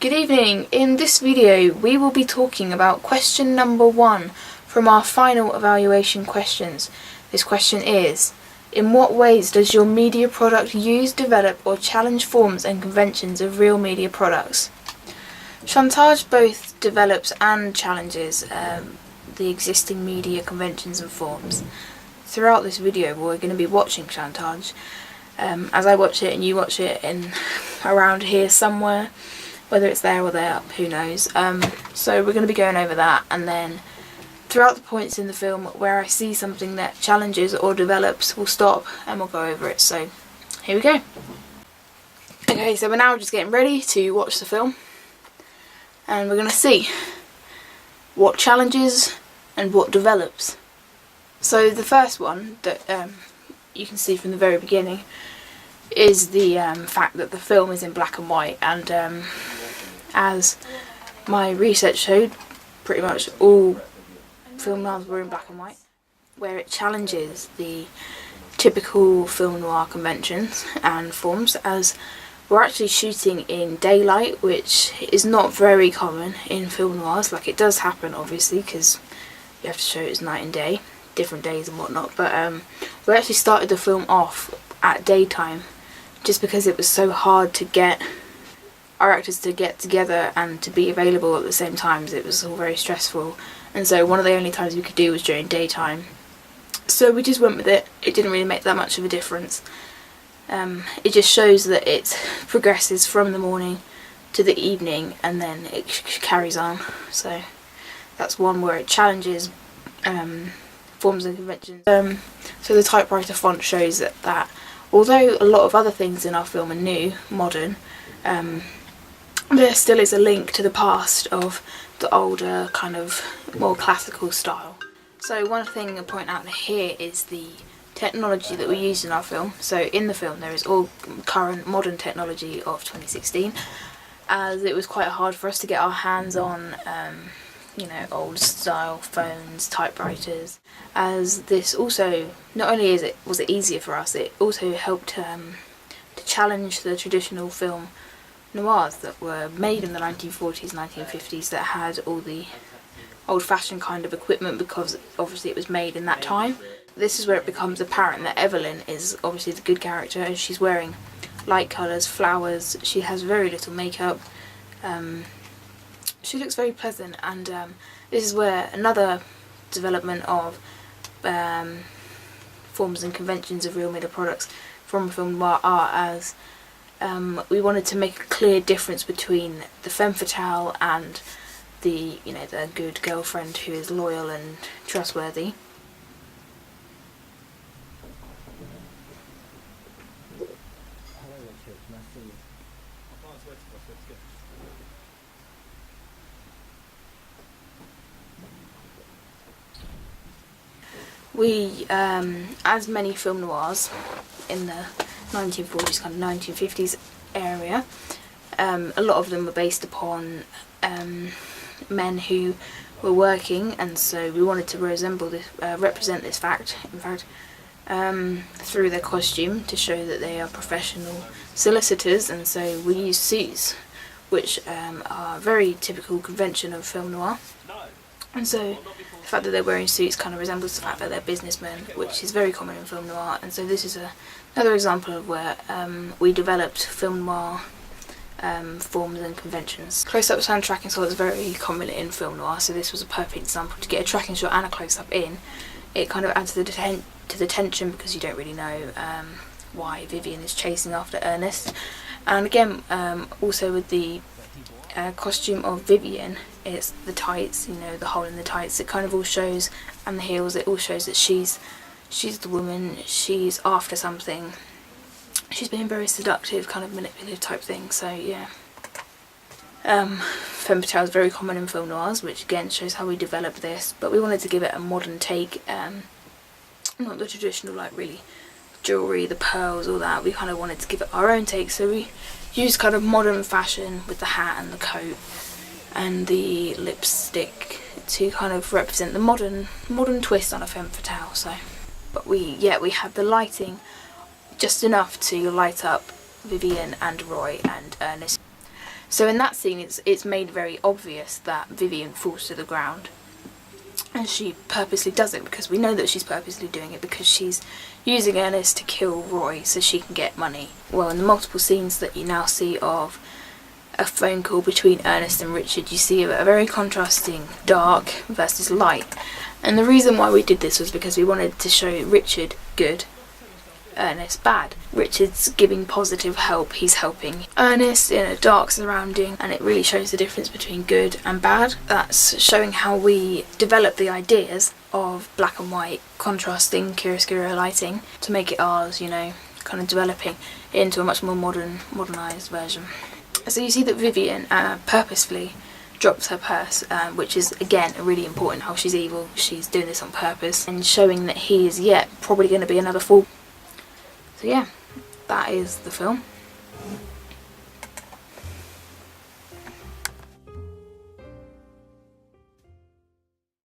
Good evening. In this video we will be talking about question number 1 from our final evaluation questions. This question is: in what ways does your media product use, develop or challenge forms and conventions of real media products? Chantage both develops and challenges the existing media conventions and forms. Throughout this video we're going to be watching Chantage. As I watch it and you watch it in around here somewhere, whether it's there or there, who knows. So we're going to be going over that, and then throughout the points in the film where I see something that challenges or develops, we'll stop and we'll go over it. So here we go. Okay, so we're now just getting ready to watch the film, and we're going to see what challenges and what develops. So the first one that you can see from the very beginning is the fact that the film is in black and white, and as my research showed, pretty much all film noirs were in black and white, where it challenges the typical film noir conventions and forms, as we're actually shooting in daylight, which is not very common in film noirs. Like, it does happen obviously because you have to show it as night and day, different days and whatnot, but we actually started the film off at daytime just because it was so hard to get our actors to get together and to be available at the same times. It was all very stressful, and so one of the only times we could do was during daytime, so we just went with it. It didn't really make that much of a difference. It just shows that it progresses from the morning to the evening and then it carries on. So that's one where it challenges forms and conventions. So the typewriter font shows that although a lot of other things in our film are new, modern, there still is a link to the past of the older, kind of more classical style. So one thing to point out here is the technology that we use in our film. So in the film there is all current modern technology of 2016, as it was quite hard for us to get our hands on old style phones, typewriters, as this also, not only was it easier for us, it also helped to challenge the traditional film noirs that were made in the 1940s, 1950s, that had all the old-fashioned kind of equipment, because obviously it was made in that time. This is where it becomes apparent that Evelyn is obviously the good character, and she's wearing light colours, flowers, she has very little makeup. She looks very pleasant, and this is where another development of forms and conventions of real media products from film noir are, as we wanted to make a clear difference between the femme fatale and the the good girlfriend who is loyal and trustworthy. We, as many film noirs in the 1940s, kind of 1950s area, a lot of them were based upon men who were working, and so we wanted to represent this fact, in fact, through their costume, to show that they are professional solicitors. And so we use suits, which are a very typical convention of film noir, and so the fact that they're wearing suits kind of resembles the fact that they're businessmen, which is very common in film noir. And so this is another example of where we developed film noir forms and conventions. Close-ups and tracking shots is very common in film noir, so this was a perfect example to get a tracking shot and a close-up in. It kind of adds to the tension, because you don't really know why Vivian is chasing after Ernest. And again, also with the costume of Vivian, it's the tights, the hole in the tights, it kind of all shows, and the heels, it all shows that she's the woman, she's after something, she's being very seductive, kind of manipulative type thing. So yeah, femme fatale is very common in film noirs, which again shows how we developed this, but we wanted to give it a modern take, not the traditional like really jewellery, the pearls, all that. We kind of wanted to give it our own take, so we used kind of modern fashion with the hat and the coat and the lipstick to kind of represent the modern twist on a femme fatale. So, but we had the lighting just enough to light up Vivian and Roy and Ernest. So in that scene, it's made very obvious that Vivian falls to the ground, and she purposely does it, because we know that she's purposely doing it because she's using Ernest to kill Roy so she can get money. Well, in the multiple scenes that you now see of a phone call between Ernest and Richard, you see a very contrasting dark versus light. And the reason why we did this was because we wanted to show Richard good, Ernest bad. Richard's giving positive help, he's helping Ernest in a dark surrounding, and it really shows the difference between good and bad. That's showing how we develop the ideas of black and white, contrasting chiaroscuro lighting to make it ours, you know, kind of developing it into a much more modernised version. So you see that Vivian purposefully drops her purse, which is again really important, how she's evil, she's doing this on purpose, and showing that he is yet probably going to be another fool. So yeah, that is the film.